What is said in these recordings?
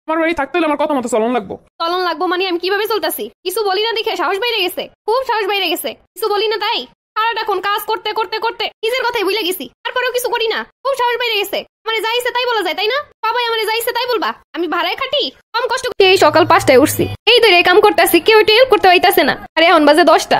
আমার বাড়ি থাকতে হলে আমার কথা মতো চলন লাগবো। চলন লাগবো মানে আমি কিভাবে চলতেছি? কিছু বলি না দেখে সাহস বাইরে গেছে, খুব সাহস বাইরে গেছে। কিছু বলি না তাই সারাটাক্ষণ কাজ করতে করতে করতে নিজের কথাই ভুলে গেছি, তারপরেও কিছু করি না, খুব সাহস বাইরে গেছে। মানে যাই ইচ্ছে তাই বলা যায় তাই না? সবাই আমার যাই ইচ্ছে তাই বলবা। আমি ভাড়ায় খাটি, কম কষ্ট করে এই সকাল 5টায় উঠছি, এই ধরে কাম করতেছি, কেউ একটু হেল্প করতে পাইতাছে না। আর এখন বাজে 10টা।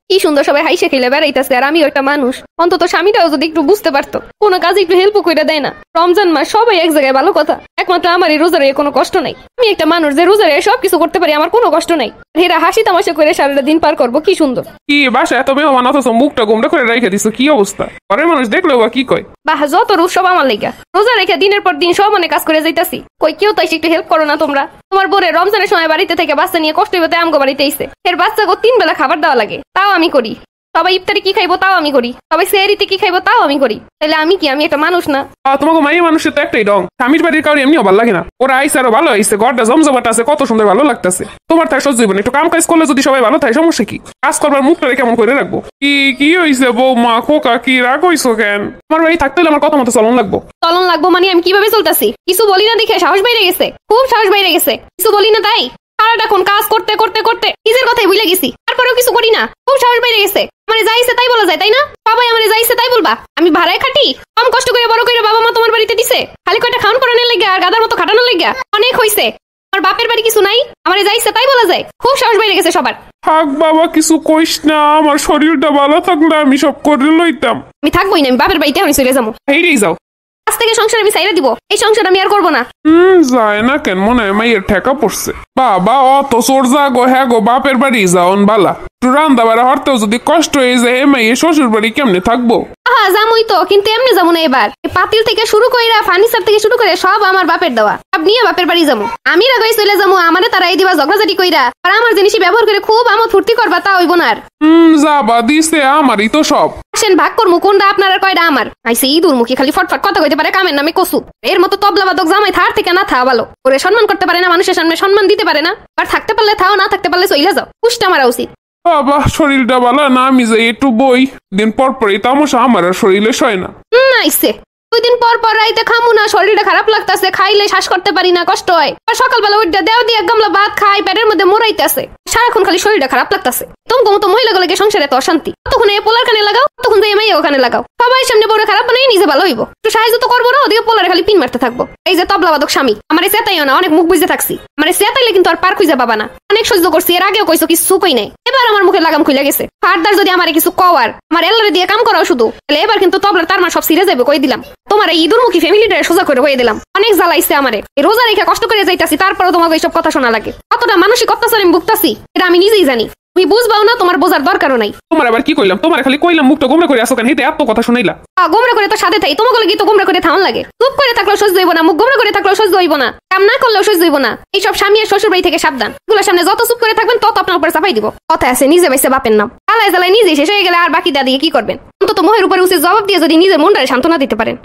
কি সুন্দর সবাই হাইসে খেলে বেড়াইতেছে, আর আমিও একটা মানুষ। অন্তত স্বামীটাও যদি একটু বুঝতে পারতো, কোনো কাজে একটু হেল্প করে দেয় না। রমজান মাস সবাই এক জায়গায়, ভালো কথা। একমাত্র আমার এই রোজারে কোনো কষ্ট নাই। আমি একটা মানুষ যে রোজারে সবকিছু করতে পারি, আমার কোনো কষ্ট নাই। হেরা হাসি তামাশা করে সারাটা দিন পার করবো, কি সুন্দর। কি বাসা এত মেহমান অথচ মুখটা গোমড়া করে রেখে দিছো, কি অবস্থা? ঘরের মানুষ দেখলেও বা কি কয়? বাহ, যত উৎসব আমার লেগা। রোজা রেখে দিনের পর দিন সব মনে কাজ করে যাইতাছি, কই কেউ তাই একটু হেল্প করো না তোমরা? তোমার বোরে রমজানের সময় বাড়িতে থেকে বাচ্চা নিয়ে কষ্ট হইতে আমগো বাড়িতে আইছে, এর বাচ্চাকে 3 বেলা খাবার দেওয়া লাগে, তাও আমি করি। সবাই ইফতারি কি খাইবো তাও আমি করি, সবাই সেহরিতে কি খাইবো তাও আমি করি। তাহলে আমি কি, আমি একটা মানুষ না? তোমাকে মাইয়া মানুষের তো একটাই রং, স্বামীর বাড়ির কারণে এমনিও ভালো লাগে না। ওরা আইসে আরো ভালো আইসে, ঘরটা জমজমাট আছে, কত সুন্দর ভালো লাগতেছে। তোমার তাই সহ্য হইব না? একটু কাম কাজ করলে যদি সবাই ভালো থাকে, সমস্যা কি? কাজ করবার মুখটা কেমন করে রাখবো? কি হইছে বৌমা, খোকা কি রাগ হইছো কেন? আমার বাড়ি থাকতে হলে আমার কথা মতো চলন লাগবো। চলন লাগবো মানে আমি কিভাবে চলতেছি? কিছু বলি না দেখে সাহস বাইরে গেছে, খুব সাহস বাইরে গেছে। কিছু বলি না তাই সারাটাক্ষণ কাজ করতে করতে করতে নিজের কথাই ভুলে গেছি, তারপরেও কিছু করি না, খুব সাহস বাইরে গেছে। মানে যাই ইচ্ছে তাই বলা যায় তাই না? সবাই আমার যাই ইচ্ছে তাই বলবা। আমি ভাড়ায় খাটি, কম কষ্ট করে বড় করে বাবা মা তোমার বাড়িতে দিছে, খালি কয়টা খাওয়ান করানোর লেগে আর গাদার মতো খাটানোর লেগে অনেক হইছে। আমার বাপের বাড়ি কিছু নাই, আমার যাই ইচ্ছে তাই বলা যায়, খুব সাহস বাইরে গেছে সবার। থাক বাবা, কিছু কইস না, আমার শরীরটা ভালো থাকলে আমি সব করে লইতাম। আমি থাকবোই না, আমি বাপের বাড়িতে আমি চলে যাবো। হেইরেই যাও, আজ থেকে সংসার আমি সাইরা দিব, এই সংসার আমি আর করবো না। যায় না কেন? মনে হয় মাইয়ের ঠেকা পড়ছে। বাবা অত চোর যা গো, হ্যাঁ গো, বাপের বাড়ি যাওন বালা। রান্দা বাড়া হরতেও যদি কষ্ট হয়ে যায়, মাইয়ে শ্বশুর বাড়ি কেমনে থাকবো? আহা জামুই তো, কিন্তু এমনি যাবো না এবার। পাতিল থেকে শুরু করে ফার্নিচার থেকে শুরু করে সব আমার বাপের দেওয়া, সব নিয়ে বাপের বাড়ি যাবো। আমি রাগাই চলে যাবো, আমারে তারা এই দিবা ঝগড়াঝাটি কইরা, আর আমার জিনিস ব্যবহার করে খুব আমোদ ফুর্তি করবা, তা হইব না আর। যাবা দিছে, আমারই তো সব। আসেন ভাগ করমু, কোনটা আপনার আর কয়টা আমার। আইসে ইঁদুর মুখী, খালি ফটফট কথা কইতে পারে, কামের নামে কসু। এর মতো তবলা বাদক জামাই থার থেকে না থা ভালো। ওরে সম্মান করতে পারে না, মানুষের সামনে সম্মান দিতে পারে না। আর থাকতে পারলে থাও, না থাকতে পারলে চইলা যাও, পুষ্টা মারা উচিত। বাবা শরীরটা ভালো না, আমি যাই একটু বই। দিন পর পরই তামসা আমার আর শরীরে সয় না। আইসে 2 দিন পর পর রাইতে খামু না, শরীরটা খারাপ লাগতেছে, খাইলে শ্বাস করতে পারি না, কষ্ট হয়। আর সকালবেলা উঠে দেও দিয়ে এক গামলা ভাত খাই, পেটের মধ্যে মোরাইতেছে, সারাক্ষণ খালি শরীরটা খারাপ লাগতেছে। তোমাকে মতো মহিলাগুলোকে সংসারে এত অশান্তি, তখন এই পোলার কানে লাগাও, তখন এই মাইয়া ওখানে লাগাও, সবাই সামনে বড় খারাপ বানাই নিজে ভালো হইব। একটু সাহায্য তো করবো না, ওদিকে পোলারে খালি পিন মারতে থাকবো। এই যে তবলা বাদক স্বামী, আমার চেতাইও না, অনেক মুখ বুঝে থাকছি। আমার চেতাইলে কিন্তু আর পার খুঁজে পাবা না, অনেক সহ্য করছি, এর আগেও কইছো কিছু কই নাই, এবার আমার মুখে লাগাম খুলে গেছে। ফারদার যদি আমার কিছু কওয়ার, আমার এল্লারে দিয়ে কাম করাও শুধু, তাহলে এবার কিন্তু তবলার তার মা সব সিরে যাবে, কই দিলাম। তোমার এই ইঁদুরমুখী ফ্যামিলিটা সোজা করে কই দিলাম। অনেক জ্বালাইছে আমারে, এই রোজা রেখে কষ্ট করে যাইতাছি, তারপরও তোমাকে এইসব কথা শোনা লাগে। কতটা মানসিক অত্যাচার আমি ভুগতাছি এটা আমি নিজেই জানি, তুমি বুঝবাও না, তোমার বোঝার দরকারও নাই। তোমার আবার কি কইলাম? তোমার খালি কইলাম মুখটা গোমরা করে আসো কেন, হেতে এত কথা শুনাইলা। গোমরা করে তো সাথে থাই, তোমাকে লাগি তো গোমরা করে থাউন লাগে। চুপ করে থাকলেও সহ্য হইব না, মুখ গোমরা করে থাকলেও সহ্য হইব না, কাম না করলেও সহ্য হইব না। এইসব স্বামী আর শ্বশুর বাড়ি থেকে সাবধান, এগুলোর সামনে যত চুপ করে থাকবেন তত আপনার উপর চাপাই দিব। কথা আছে, নিজে বাইসে বাপের নাম, জ্বালায় জ্বালায় নিজেই শেষ হয়ে গেলে আর বাকি দাদিকে কি করবেন? অন্তত মোহের উপরে উচিত জবাব দিয়ে যদি নিজের মনটারে সান্ত্বনা দিতে পারেন।